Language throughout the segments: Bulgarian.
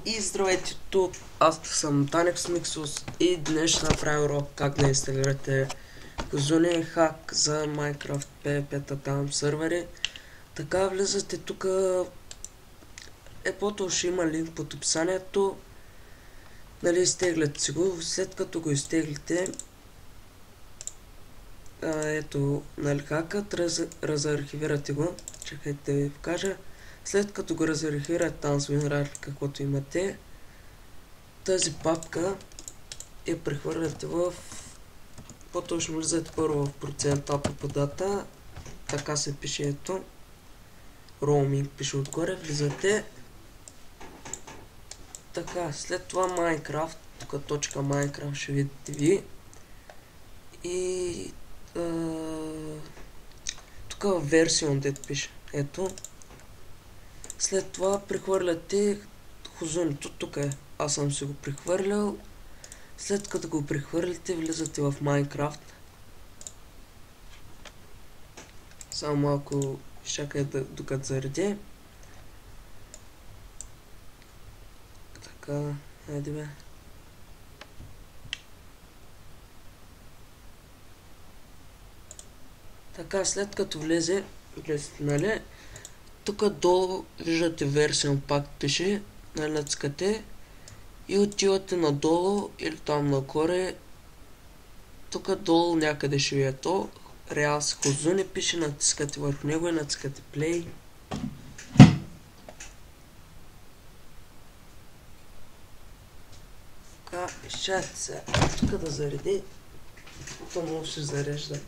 И здравейте, тук аз съм Танекс Миксус и днес ще направя урок как да инсталирате Kazune хак за Minecraft PvP там сервери. Така влизате тук, епото ще има линк под описанието. Нали, изтегляте си го, след като го изтеглите, ето, нали, хакът, разархивирате го, чакайте да ви покажа. След като го разархивирате там с WinRAR, каквото имате, тази папка я прехвърляте в... По-точно влизате първо в процента по дата. Така се пише, ето. Roaming пише отгоре, влизате. Така, след това Minecraft, тук точка Minecraft ще видите ви. И... тук версион дето пише, ето. След това прехвърляте Kazune, тук е. Аз съм си го прехвърлял. След като го прехвърлите, влизате в Minecraft. Само малко чакай докато зареди. Така, хайде бе. Така, след като влезете, нали, тук долу виждате версион пак пише, нали, натискате и отивате надолу или там нагоре. Тук долу някъде ще ви е то. Reals Kazune пише, натискате върху него и натискате Play. Така, изчакайте се. Тук да зареди. То много ще зарежда.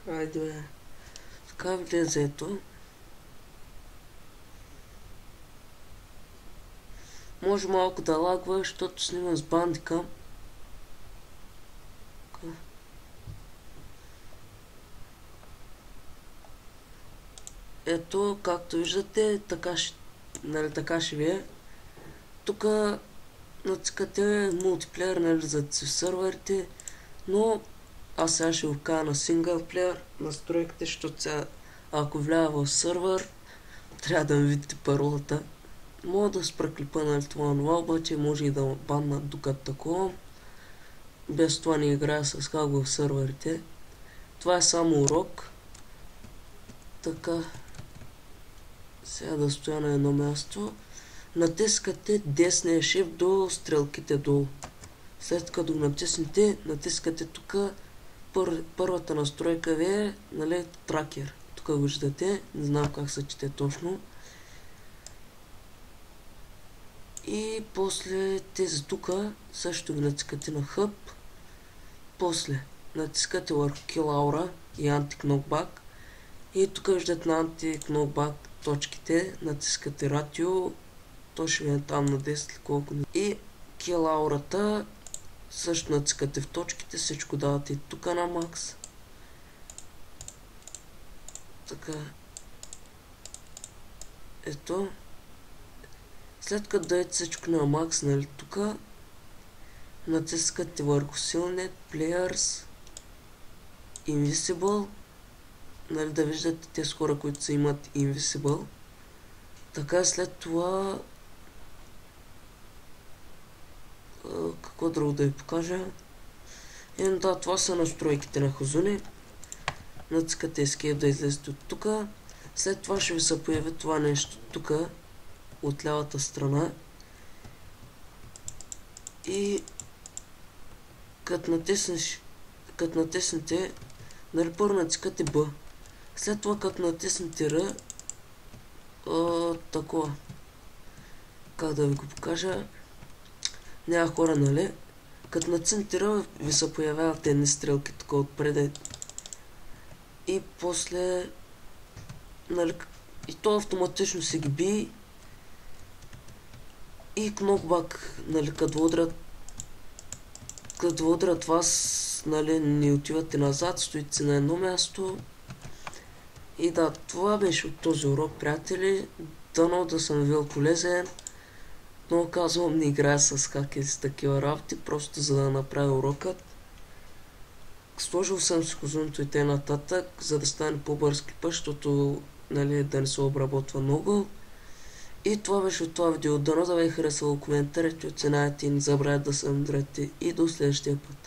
Хайде бе. Така влезе ето. Може малко да лагва, защото снимам с бандика. Ето, както виждате, така ще ви е. Тук натискате мултиплеер, навлизате си в сървърите, но аз сега ще го кажа на синглплеер настройките, защото сега, ако вляза в сървър, трябва да ми видите паролата. Мога да спра клипа, нали, това, обаче може и да баннат докато такова. Без това не играя с хак в сървърите. Това е само урок. Така. Сега да стоя на едно място. Натискате десния shift до стрелките долу. След като го натиснете, натискате тук. Първата настройка ви е, нали, тракер. Тук го виждате, не знам как се чете точно. И после тези тук също ги натискате на Hub. После натискате върху Kill Aura и Anti-Knockback. И тук виждате на Anti-Knockback точките, натискате Ratio. То ще ви е там на 10 или колко. И Kill Aura-та също натискате в точките, всичко давате и тук на макс. Така. Ето. След като дадете всичко на макс, нали, тук натискате върху Silnet, Players, Invisible, нали, да виждате тези хора, които са имат Invisible. Така, след това какво друго да ви покажа? Да, това са настройките на Kazune. Натискате Escape да излезете от тук. След това ще ви се появи това нещо тук, от лявата страна. И като натиснете, нали, първо натискате B. След това като натиснете R, такова. Как да ви го покажа? Няма хора, нали? Като натиснете R, ви се появяват едни стрелки тук отпред. И после, нали, и то автоматично се ги би. И knockback, нали, като удрят вас, нали, не отивате назад, стоите си на едно място. И да, това беше от този урок, приятели. Дано да съм бил полезен. Много казвам, не играя с хакери с такива работи, просто за да направя урокът. Сложил съм си козунто и т.н., за да стане по-бърз клипа, защото нали, да не се обработва много. И това беше от това видео. Дано да ви е харесало, коментарите, оценявайте и не забравяйте да се надрете и до следващия път.